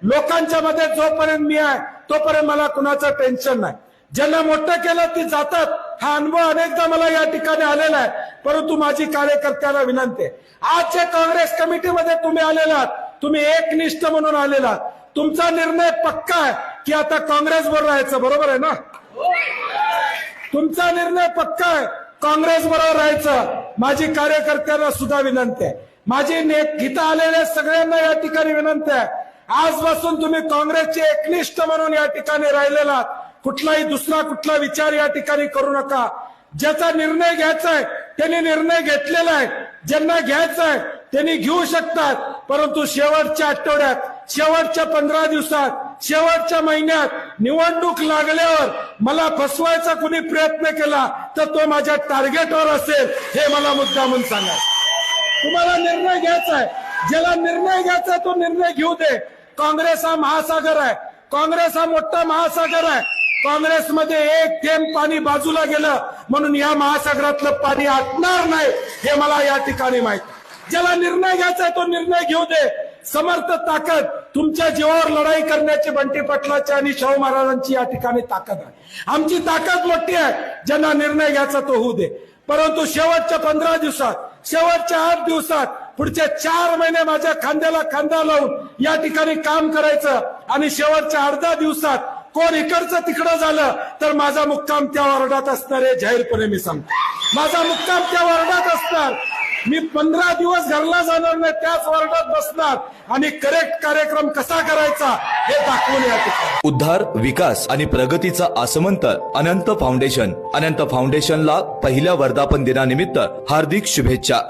लोकांच्या मध्ये जोपर्यंत मी आहे तोपर्यंत मला कुणाचं टेन्शन नाही. ज्यांना मोठं केलं ती जातात. हा अनुभव अनेकदा मला या ठिकाणी आलेला आहे. परंतु माझी कार्यकर्त्याला विनंती आहे, आज जे काँग्रेस कमिटीमध्ये तुम्ही आलेलात, तुम्ही एकनिष्ठ म्हणून आलेलात, तुमचा निर्णय पक्का आहे की आता काँग्रेस बरोबर राहायचं. बरोबर आहे ना? तुमचा निर्णय पक्का आहे काँग्रेस बरोबर राहायचं. माझी कार्यकर्त्यांना सुद्धा विनंती आहे, माझी इथं आलेल्या सगळ्यांना या ठिकाणी विनंती आहे, आजपासून तुम्ही काँग्रेसचे एकनिष्ठ म्हणून या ठिकाणी राहिलेला. कुठलाही दुसरा कुठला विचार या ठिकाणी करू नका. ज्याचा निर्णय घ्यायचा आहे त्यांनी निर्णय घेतलेला आहे. ज्यांना घ्यायचा आहे त्यांनी घेऊ शकतात. परंतु शेवटच्या आठवड्यात, शेवटच्या 15 दिवसात, शेवटच्या महिन्यात निवडणूक लागल्यावर मला फसवायचा कुणी प्रयत्न केला तर तो माझ्या टार्गेटवर असेल, हे मला मुद्दामून सांगा. तुम्हाला निर्णय घ्यायचा आहे, ज्याला निर्णय घ्यायचा तो निर्णय घेऊ दे. काँग्रेस हा महासागर आहे, काँग्रेस हा मोठा महासागर आहे. काँग्रेसमध्ये एक थेंब पाणी बाजूला गेलं म्हणून या महासागरातलं पाणी आटणार नाही, हे मला या ठिकाणी माहिती. ज्याला निर्णय घ्यायचा तो निर्णय घेऊ दे. समर्थ ताकद तुमच्या जीवावर लढाई करण्याची बंटी पाटलाची आणि शाहू महाराजांची या ठिकाणी ताकद आहे. आमची ताकद मोठी आहे. ज्यांना निर्णय घ्यायचा तो होऊ दे. परंतु शेवटच्या 15 दिवसात, शेवटच्या 8 दिवसात, पुढचे 4 महिने माझ्या खांद्याला खांदा लावून या ठिकाणी काम करायचं आणि शेवटच्या अर्ध्या दिवसात कोण इकडचं तिकडं झालं तर माझा मुक्काम त्या वार्डात असणार आहे. जाहीरपणे मी सांगतो, माझा मुक्काम त्या वार्डात असणार. मी 15 दिवस घरला जाणार नाही, त्याच वार्डात बसणार आणि करेक्ट कार्यक्रम कसा करायचा हे दाखवून या ठिकाणी. उद्धार, विकास आणि प्रगतीचा आसमंत अनंत फाउंडेशन. अनंत फाउंडेशनला पहिल्या वर्धापन दिनानिमित्त हार्दिक शुभेच्छा.